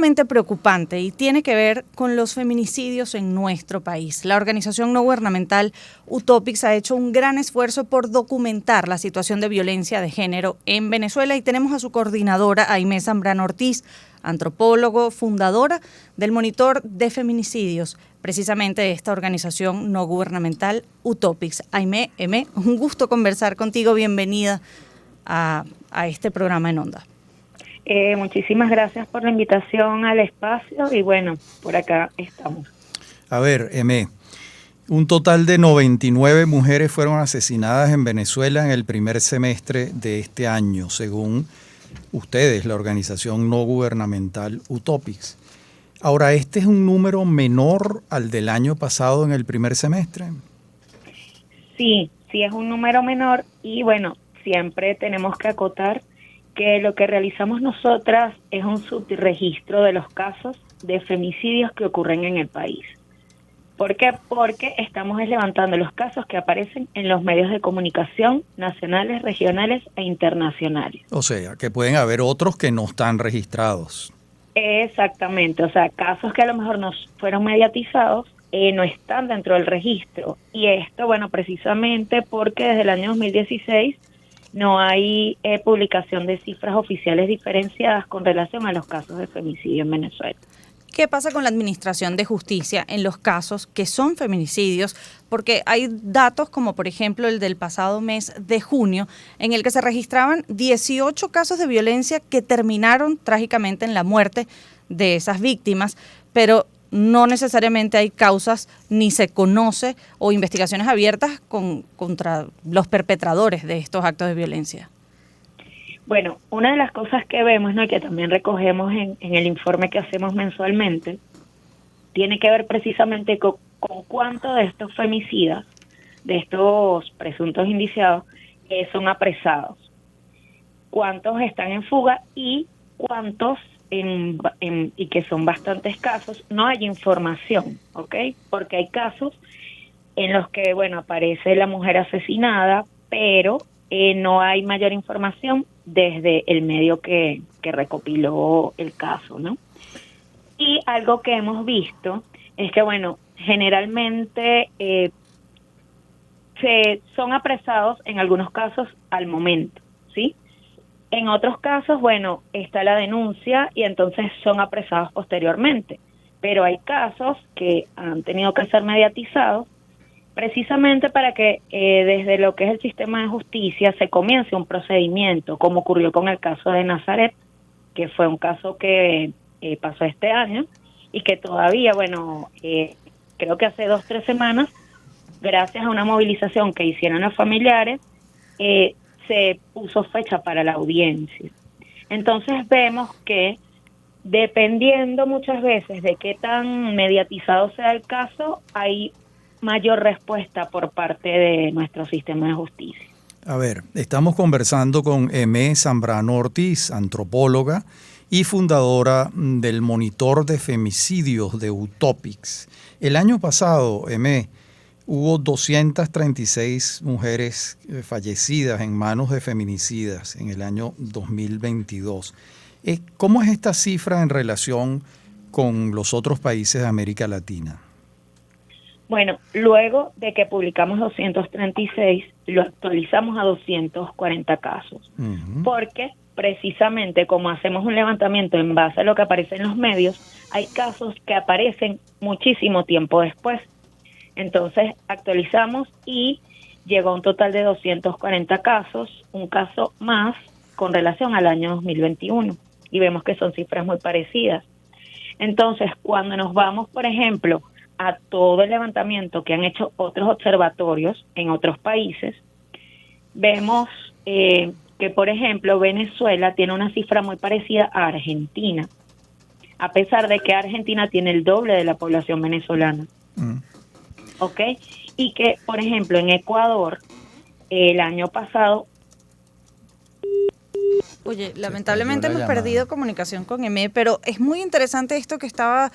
sumamente preocupante y tiene que ver con los feminicidios en nuestro país. La organización no gubernamental Utopics ha hecho un gran esfuerzo por documentar la situación de violencia de género en Venezuela y tenemos a su coordinadora, Aimé Zambrano Ortiz, antropólogo, fundadora del Monitor de Feminicidios, precisamente de esta organización no gubernamental Utopics. Aimé, un gusto conversar contigo, bienvenida a este programa en Onda. Muchísimas gracias por la invitación al espacio y bueno, por acá estamos. A ver, Aimé, un total de 99 mujeres fueron asesinadas en Venezuela en el primer semestre de este año, según ustedes, la organización no gubernamental Utopics. Ahora, ¿este es un número menor al del año pasado en el primer semestre? Sí es un número menor y bueno, siempre tenemos que acotar que lo que realizamos nosotras es un subregistro de los casos de femicidios que ocurren en el país. ¿Por qué? Porque estamos levantando los casos que aparecen en los medios de comunicación nacionales, regionales e internacionales. O sea, que pueden haber otros que no están registrados. Exactamente, o sea, casos que a lo mejor no fueron mediatizados, no están dentro del registro. Y esto, bueno, precisamente porque desde el año 2016 no hay publicación de cifras oficiales diferenciadas con relación a los casos de femicidio en Venezuela. ¿Qué pasa con la administración de justicia en los casos que son feminicidios? Porque hay datos como por ejemplo el del pasado mes de junio, en el que se registraban 18 casos de violencia que terminaron trágicamente en la muerte de esas víctimas, pero no necesariamente hay causas ni se conoce o investigaciones abiertas contra los perpetradores de estos actos de violencia. Bueno, una de las cosas que vemos, ¿no?, y que también recogemos en el informe que hacemos mensualmente, tiene que ver precisamente con cuántos de estos femicidas, de estos presuntos indiciados, son apresados, cuántos están en fuga y cuántos, y que son bastantes casos, no hay información, ¿ok? Porque hay casos en los que, bueno, aparece la mujer asesinada, pero no hay mayor información desde el medio que recopiló el caso, ¿no? Y algo que hemos visto es que, bueno, generalmente son apresados en algunos casos al momento, ¿sí? En otros casos, bueno, está la denuncia y entonces son apresados posteriormente. Pero hay casos que han tenido que ser mediatizados precisamente para que desde lo que es el sistema de justicia se comience un procedimiento, como ocurrió con el caso de Nazaret, que fue un caso que pasó este año y que todavía, bueno, creo que hace 2 o 3 semanas, gracias a una movilización que hicieron los familiares, se puso fecha para la audiencia. Entonces vemos que dependiendo muchas veces de qué tan mediatizado sea el caso, hay mayor respuesta por parte de nuestro sistema de justicia. A ver, estamos conversando con Aimé Zambrano Ortiz, antropóloga y fundadora del Monitor de Femicidios de Utopics. El año pasado, Aimé, hubo 236 mujeres fallecidas en manos de feminicidas en el año 2022. ¿Cómo es esta cifra en relación con los otros países de América Latina? Bueno, luego de que publicamos 236, lo actualizamos a 240 casos, porque precisamente como hacemos un levantamiento en base a lo que aparece en los medios, hay casos que aparecen muchísimo tiempo después. Entonces actualizamos y llegó a un total de 240 casos, un caso más con relación al año 2021, y vemos que son cifras muy parecidas. Entonces, cuando nos vamos, por ejemplo, a todo el levantamiento que han hecho otros observatorios en otros países, vemos que, por ejemplo, Venezuela tiene una cifra muy parecida a Argentina, a pesar de que Argentina tiene el doble de la población venezolana. ¿Ok? Y que, por ejemplo, en Ecuador, el año pasado... Oye, lamentablemente hemos perdido comunicación con Aimé, pero es muy interesante esto que estaba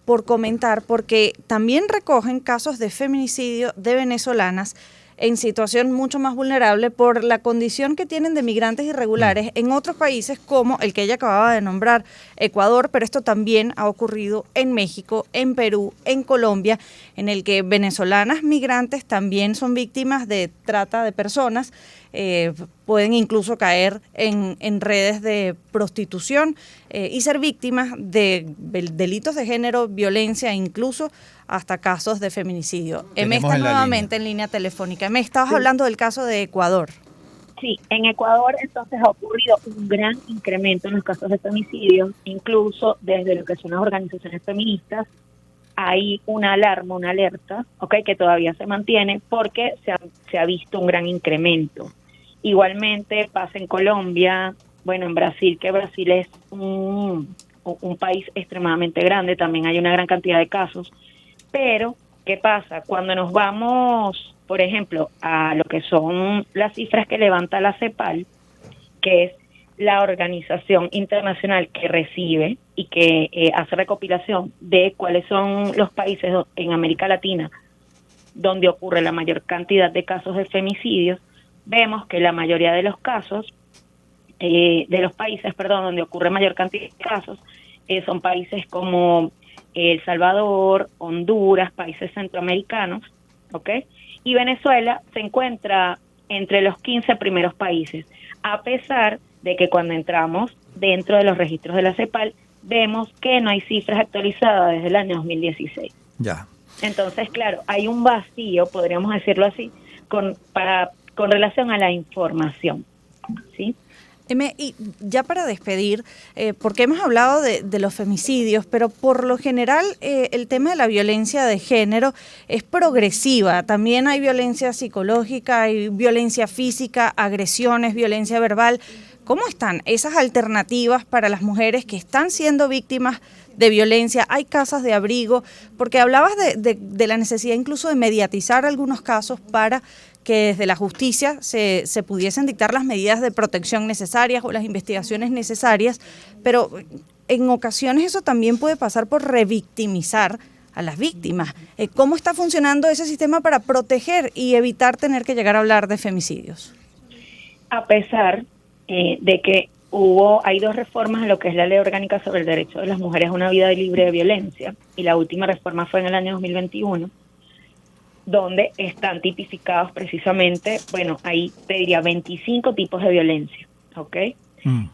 por comentar, porque también recogen casos de feminicidio de venezolanas en situación mucho más vulnerable por la condición que tienen de migrantes irregulares en otros países como el que ella acababa de nombrar, Ecuador, pero esto también ha ocurrido en México, en Perú, en Colombia, en el que venezolanas migrantes también son víctimas de trata de personas, pueden incluso caer en redes de prostitución y ser víctimas de delitos de género, violencia, incluso hasta casos de feminicidio. Eme está nuevamente en línea telefónica. Eme, estabas hablando del caso de Ecuador. Sí, en Ecuador entonces ha ocurrido un gran incremento en los casos de femicidios, incluso desde lo que son las organizaciones feministas. Hay una alarma, una alerta, que todavía se mantiene porque se ha visto un gran incremento. Igualmente pasa en Colombia, bueno, en Brasil, que Brasil es un país extremadamente grande, también hay una gran cantidad de casos, pero ¿qué pasa? Cuando nos vamos, por ejemplo, a lo que son las cifras que levanta la CEPAL, que es la organización internacional que recibe y que hace recopilación de cuáles son los países en América Latina donde ocurre la mayor cantidad de casos de femicidios, vemos que la mayoría de los casos, de los países, donde ocurre mayor cantidad de casos, son países como El Salvador, Honduras, países centroamericanos, y Venezuela se encuentra entre los 15 primeros países, a pesar de que cuando entramos dentro de los registros de la CEPAL, vemos que no hay cifras actualizadas desde el año 2016. Ya. Entonces, claro, hay un vacío, podríamos decirlo así, con relación a la información, ¿sí? Y ya para despedir, porque hemos hablado de los femicidios, pero por lo general el tema de la violencia de género es progresiva. También hay violencia psicológica, hay violencia física, agresiones, violencia verbal. ¿Cómo están esas alternativas para las mujeres que están siendo víctimas de violencia? ¿Hay casas de abrigo? Porque hablabas de la necesidad incluso de mediatizar algunos casos para que desde la justicia se pudiesen dictar las medidas de protección necesarias o las investigaciones necesarias, pero en ocasiones eso también puede pasar por revictimizar a las víctimas. ¿Cómo está funcionando ese sistema para proteger y evitar tener que llegar a hablar de femicidios? A pesar de que hay dos reformas en lo que es la Ley Orgánica sobre el Derecho de las Mujeres a una Vida Libre de Violencia, y la última reforma fue en el año 2021, donde están tipificados precisamente, ahí te diría 25 tipos de violencia,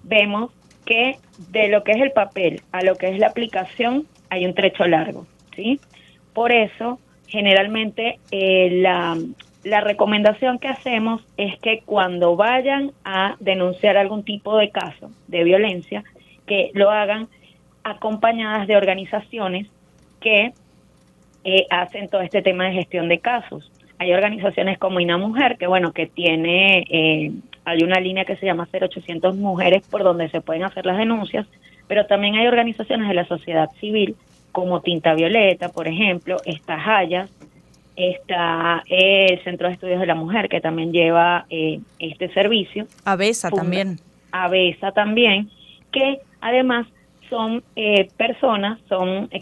Vemos que de lo que es el papel a lo que es la aplicación hay un trecho largo, ¿sí? Por eso, generalmente, la recomendación que hacemos es que cuando vayan a denunciar algún tipo de caso de violencia, que lo hagan acompañadas de organizaciones que hacen todo este tema de gestión de casos. Hay organizaciones como INA Mujer, que tiene, hay una línea que se llama 0800 Mujeres por donde se pueden hacer las denuncias, pero también hay organizaciones de la sociedad civil como Tinta Violeta, por ejemplo, está Hayas, está el Centro de Estudios de la Mujer, que también lleva este servicio. ABESA también. ABESA también, que además son personas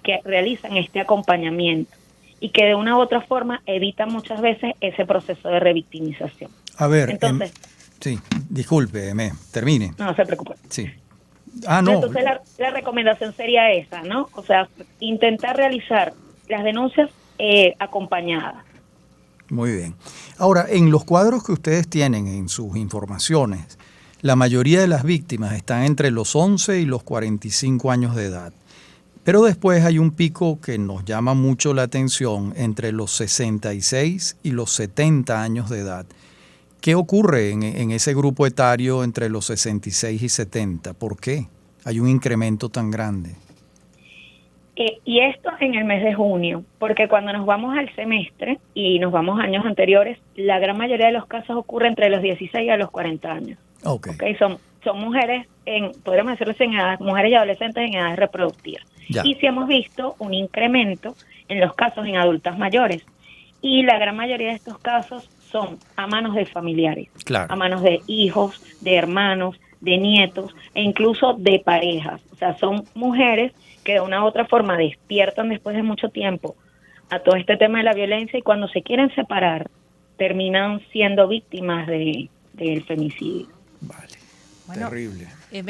que realizan este acompañamiento y que de una u otra forma evitan muchas veces ese proceso de revictimización. A ver, entonces, sí, disculpe, termine. No se preocupe. Sí. No. Entonces la recomendación sería esa, ¿no? O sea, intentar realizar las denuncias acompañadas. Muy bien. Ahora, en los cuadros que ustedes tienen en sus informaciones, la mayoría de las víctimas están entre los 11 y los 45 años de edad. Pero después hay un pico que nos llama mucho la atención entre los 66 y los 70 años de edad. ¿Qué ocurre en ese grupo etario entre los 66 y 70? ¿Por qué hay un incremento tan grande? Y esto en el mes de junio, porque cuando nos vamos al semestre y nos vamos a años anteriores, la gran mayoría de los casos ocurre entre los 16 a los 40 años. Okay. Son mujeres, podríamos decirlo así, mujeres y adolescentes en edades reproductivas. Ya. Y sí hemos visto un incremento en los casos en adultas mayores. Y la gran mayoría de estos casos son a manos de familiares, claro, a manos de hijos, de hermanos, de nietos e incluso de parejas. O sea, son mujeres que de una u otra forma despiertan después de mucho tiempo a todo este tema de la violencia y cuando se quieren separar, terminan siendo víctimas del femicidio. Vale, bueno, terrible.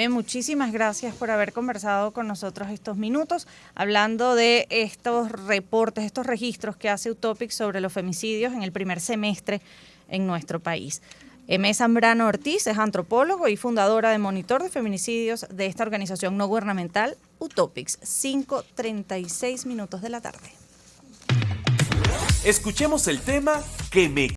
Muchísimas gracias por haber conversado con nosotros estos minutos, hablando de estos reportes, estos registros que hace Utopics sobre los femicidios en el primer semestre en nuestro país. Zambrano Ortiz es antropólogo y fundadora de Monitor de Feminicidios de esta organización no gubernamental Utopics. 5:36 de la tarde. Escuchemos el tema que me